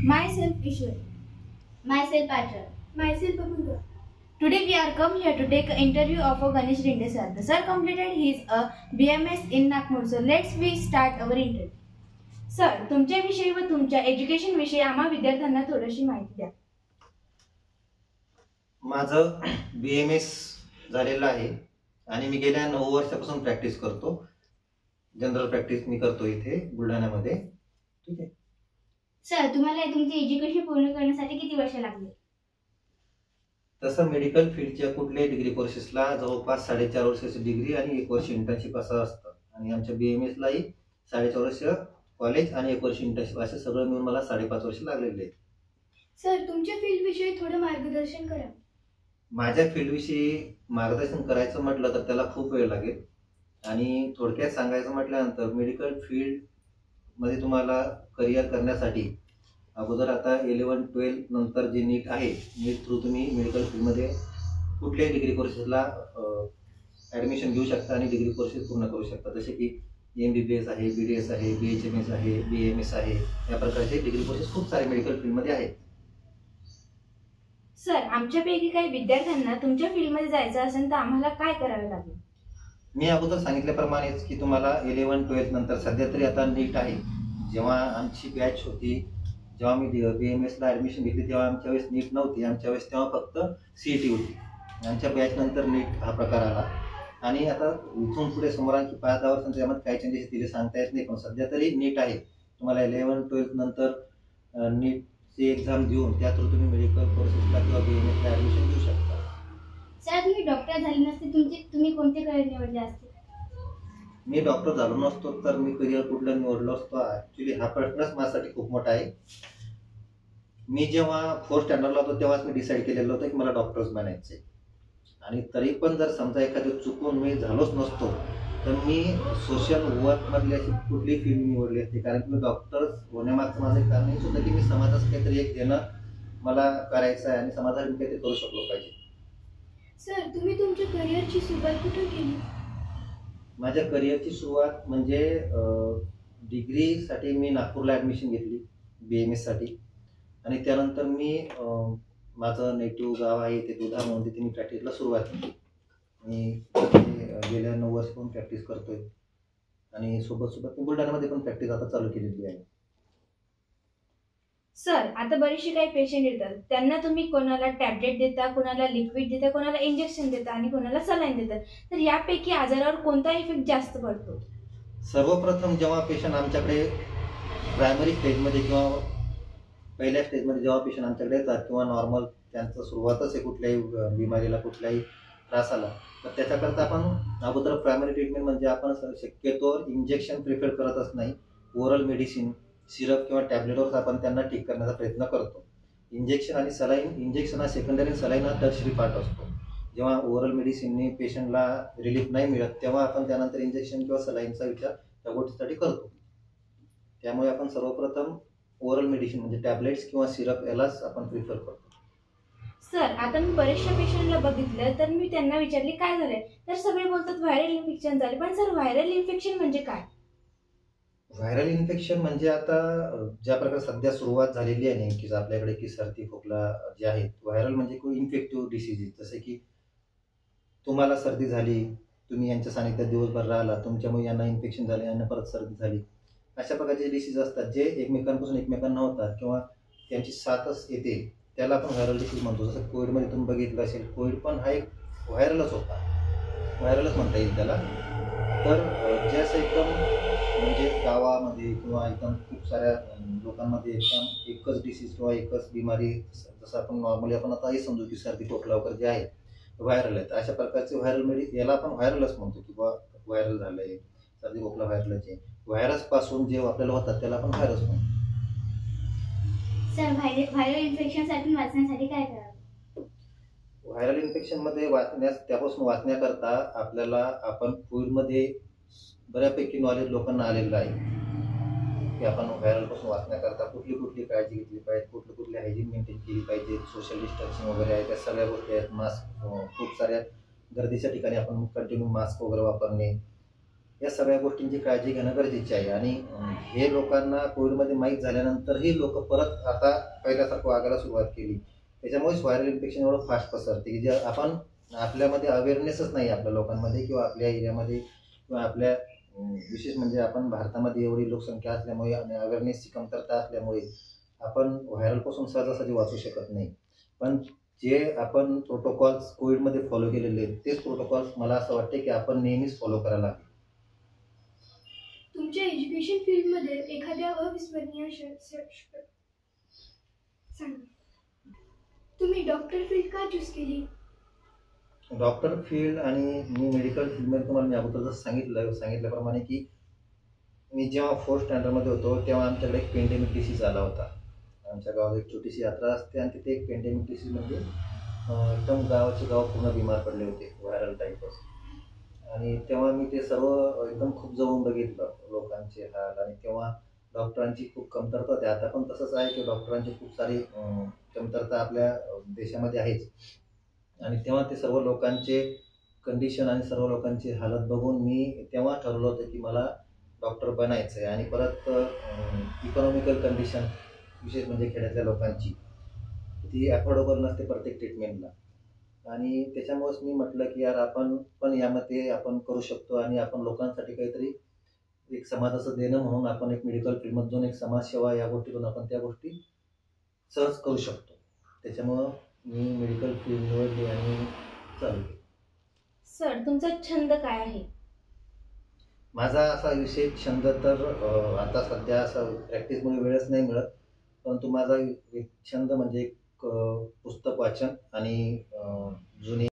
Myself Ishwar. Myself Patra. Myself Babulga. Today we are come here to take an interview of a Ganesh Rinde sir. The sir completed his BMS in Nagpur. So let's we start our interview. Sir, तुमच्याविषयी व तुमच्या education विषयी आम्हा विद्यार्थ्यांना थोडीशी माहिती द्या. माझं BMS झालेलं आहे आणि मी गेल्या 9 वर्षापासून प्रॅक्टिस करतो. जनरल प्रॅक्टिस मी करतो इथे बुलढाण्यामध्ये. ठीक आहे सर, तुम्हाला तुमचे एज्युकेशन पूर्ण करण्यासाठी किती वर्ष लागले? तसं मेडिकल फील्डच्या कुठल्याही डिग्री कोर्सेसला जवळपास 4.5 वर्षाची डिग्री आणि 1 वर्ष इंटर्नशिप असं असतं आणि आमच्या BMS लाही 4.5 वर्ष कॉलेज आणि 1 वर्ष इंटर्नशिप असं सगळं मिळून मला 5.5 वर्ष लागलेले आहेत. सर, तुमच्या फील्ड विषयी थोडं मार्गदर्शन करा. माझ्या फील्डविषयी मार्गदर्शन करायचं म्हटलं तर त्याला खूप वेळ लागेल आणि थोडक्यात सांगायचं म्हटल्यानंतर मेडिकल फील्डमध्ये तुम्हाला करिअर करण्यासाठी अगोदर आता 11-12 नंतर जे नीट आहे, नीट थ्रू तुम्ही मेडिकल फील्डमध्ये कुठल्याही डिग्री कोर्सेसला ॲडमिशन घेऊ शकता आणि डिग्री कोर्सेस पूर्ण करू शकता. जसे की MBBS आहे, BDS आहे, BHMS आहे, BAMS आहे, या प्रकारचे डिग्री कोर्सेस खूप सारे मेडिकल फील्डमध्ये आहेत. सर, आमच्यापैकी काही विद्यार्थ्यांना तुमच्या फील्डमध्ये जायचं असेल तर आम्हाला काय करावे लागेल? मी अगोदर सांगितल्याप्रमाणेच की तुम्हाला 11-12 नंतर सध्या तरी आता नीट आहे. जेव्हा आमची बॅच होती, जेव्हा मी BMS ला ॲडमिशन घेतली तेव्हा आमच्या वेळेस नीट नव्हती. आमच्या वेळेस तेव्हा फक्त CET होती. आमच्या बॅच नंतर नीट हा प्रकार आला आणि आता इथून पुढे समोर आणखी 5-10 वर्षांच्या यामध्ये काय चेंजेस येतील सांगता येत नाही, पण सध्या तरी नीट आहे. तुम्हाला 11-12 नंतर नीटची एक्झाम देऊन त्या थ्रू तुम्ही मेडिकल कोर्सेसला किंवा BMS ला ॲडमिशन घेऊ शकता. सर, तुम्ही डॉक्टर झाले नसते तुम्ही कोणते करिअर निवडले असते? मी डॉक्टर झालो नसतो तर मी करिअर कुठलं निवडलो असतो? ॲक्च्युली हा प्रश्नच माझ्यासाठी खूप मोठा आहे. मी जेव्हा 4th स्टँडर्डला होतो तेव्हाच मी डिसाईड केलेलं होतं की मला डॉक्टर्स बनायचे आणि तरी पण जर समजा एखादं चुकून मी झालोच नसतो तर मी सोशल वर्कमधली अशी कुठली फील्ड निवडली असते. कारण की मी डॉक्टर्स होण्यामागचं माझं कारण हेच होतं की मी समाजाचं काहीतरी एक देणं मला करायचं आहे आणि समाजाला मी काहीतरी करू शकलो पाहिजे. सर, तुम्ही तुमच्या करिअरची सुरुवात कुठून केली? माझ्या करिअरची सुरुवात म्हणजे डिग्रीसाठी मी नागपूरला ॲडमिशन घेतली BMS साठी आणि त्यानंतर मी माझं नेटिव्ह गाव आहे ते दुधा म्हणून तिथे मी प्रॅक्टिसला सुरुवात केली. मी गेल्या 9 वर्षापासून प्रॅक्टिस करतोय आणि सोबत मी बुलढाण्यामध्ये पण प्रॅक्टिस आता चालू केलेली आहे. सर, आता बरेचसे काही पेशंट येतात, त्यांना तुम्ही कोणाला टॅबलेट देता, कोणाला लिक्विड देता, कोणाला इंजेक्शन देता आणि कोणाला सलाईन देतात, तर यापैकी आजारावर कोणता इफेक्ट जास्त पडतो? सर्वप्रथम जेव्हा पेशंट आमच्याकडे प्रायमरी स्टेजमध्ये किंवा पहिल्या स्टेजमध्ये जेव्हा पेशंट आमच्याकडे येतात किंवा नॉर्मल त्यांचं सुरुवातच आहे कुठल्याही बिमारीला कुठल्याही त्रासाला, तर त्याच्याकरता आपण अगोदर प्रायमरी ट्रीटमेंट म्हणजे आपण शक्यतो इंजेक्शन प्रिफर करतच नाही. ओरल मेडिसिन, सिरप किंवा टॅबलेटवर आपण त्यांना ठीक करण्याचा प्रयत्न करतो. इंजेक्शन आणि सलाईन, इंजेक्शन हा सेकंडरी, सलाईन हा टर्शरी पार्ट असतो. जेव्हा ओरल मेडिसिनने पेशंटला रिलीफ नाही मिळत तेव्हा आपण त्यानंतर इंजेक्शन किंवा सलाईनचा विचार त्या गोष्टीसाठी करतो. त्यामुळे आपण सर्वप्रथम ओरल मेडिसिन म्हणजे टॅबलेट्स किंवा सिरप यालाच आपण प्रिफर करतो. सर, आता मी बऱ्याचशा पेशंटला बघितलं तर मी त्यांना विचारले काय झालंय, तर सगळे बोलतात व्हायरल इन्फेक्शन झाले. पण सर, व्हायरल इन्फेक्शन म्हणजे काय? व्हायरल इन्फेक्शन म्हणजे आता ज्या प्रकारे सध्या सुरुवात झालेली आहे नेमकीच आपल्याकडे की सर्दी खोकला जे आहेत, व्हायरल म्हणजे खूप इन्फेक्टिव्ह डिसीजेस. जसे की तुम्हाला सर्दी झाली, तुम्ही यांच्या सानिध्यात दिवसभर राहिला, तुमच्यामुळे यांना इन्फेक्शन झाले, यांना परत सर्दी झाली, अशा प्रकारचे डिसीज असतात जे एकमेकांपासून एकमेकांना होतात किंवा त्यांची साथच येते, त्याला आपण व्हायरल डिसीज म्हणतो. जसं कोविडमध्ये तुम्ही बघितलं असेल, कोविड पण हा एक व्हायरलच होता, व्हायरलच म्हणता येईल त्याला. तर जे असं एकदम म्हणजे गावामध्ये किंवा एकदम खूप साऱ्या लोकांमध्ये एकदम एकच डिसीज किंवा एकच बिमारी, जसं आपण नॉर्मली आपण आता हे समजू की सर्दी खोकला वगैरे जे आहे व्हायरल आहेत, अशा प्रकारचे व्हायरल याला आपण व्हायरलच म्हणतो की बा व्हायरल झालंय, सर्दी खोकला व्हायरलच आहे. व्हायरस पासून जे आपल्याला होतात त्याला आपण व्हायरस म्हणतो. सर, व्हायरल इन्फेक्शनसाठी वाचण्यासाठी काय करावं? व्हायरल इन्फेक्शनमध्ये त्यापासून वाचण्याकरता आपल्याला आपण फूडमध्ये बऱ्यापैकी नॉलेज लोकांना आलेलं आहे की आपण व्हायरलपासून वाचण्याकरता कुठली काळजी घेतली पाहिजे, कुठली हायजीन मेंटेन केली पाहिजे, सोशल डिस्टन्सिंग वगैरे आहे, त्या सगळ्या गोष्टी आहेत. मास्क, खूप साऱ्या गर्दीच्या ठिकाणी आपण कंटिन्यू मास्क वगैरे वापरणे, या सगळ्या गोष्टींची काळजी घेणं गरजेचे आहे. आणि हे लोकांना कोविडमध्ये माहीत झाल्यानंतरही लोक परत आता पहिल्यासारखं वागायला सुरुवात केली. त्याच्यामुळेच व्हायरल इन्फेक्शन एवढं फास्ट पसरते की जे आपण आपल्यामध्ये अवेअरनेसच नाही आपल्या लोकांमध्ये किंवा आपल्या एरियामध्ये किंवा आपल्या विशेष म्हणजे आपण भारतामध्ये एवढी लोकसंख्या असल्यामुळे आणि अवेअरनेसची कमतरता असल्यामुळे आपण व्हायरलपासून सहजासहजी वाचू शकत नाही. पण जे आपण प्रोटोकॉल्स कोविडमध्ये फॉलो केलेले आहेत तेच प्रोटोकॉल्स मला असं वाटते की आपण नेहमीच फॉलो करायला हवे. तुमच्या एज्युकेशन फील्डमध्ये एखाद्या अविस्मरणीय सांगा. तुम्ही डॉक्टर फील्ड का चूज केली? डॉक्टर फील्ड आणि मी मेडिकल फील्डमध्ये तुम्हाला मी अगोदर जसं सांगितल्याप्रमाणे की मी जेव्हा 4th स्टँडर्डमध्ये होतो तेव्हा आमच्याकडे एक पेंडेमिक डिसीज आला होता. आमच्या गावात एक छोटीशी यात्रा असते आणि तिथे एक पेंडेमिक डिसीज म्हणजे एकदम गावाचे गाव पूर्ण बिमार पडले होते व्हायरल टाईपच. आणि तेव्हा मी ते सर्व एकदम खूप जवळून बघितलं लोकांचे हाल. आणि तेव्हा डॉक्टरांची खूप कमतरता होती. आता पण तसंच आहे की डॉक्टरांची खूप सारी कमतरता आपल्या देशामध्ये आहेच. आणि तेव्हा ते सर्व लोकांचे कंडिशन आणि सर्व लोकांची हालत बघून मी तेव्हा ठरवलं होतं की मला डॉक्टर बनायचं आहे. आणि परत इकॉनॉमिकल कंडिशन विशेष म्हणजे खेड्यातल्या लोकांची ती अफोर्डेबल नसते प्रत्येक ट्रीटमेंटला. आणि त्याच्यामुळेच मी म्हटलं की यार आपण पण यामध्ये आपण करू शकतो आणि आपण लोकांसाठी काहीतरी एक समाजाचं देणं म्हणून आपण एक मेडिकल फील्डमध्ये जाऊन एक समाजसेवा या गोष्टीतून आपण त्या गोष्टी सहज करू शकतो. त्याच्यामुळं मी मेडिकल फील्ड निवडली आणि चालू केली. सर तुमचा छंद काय आहे? माझा असा विशेष छंद तर आता सध्या असं प्रॅक्टिसमुळे वेळच नाही मिळत. परंतु माझा एक छंद म्हणजे एक पुस्तक वाचन आणि जुनी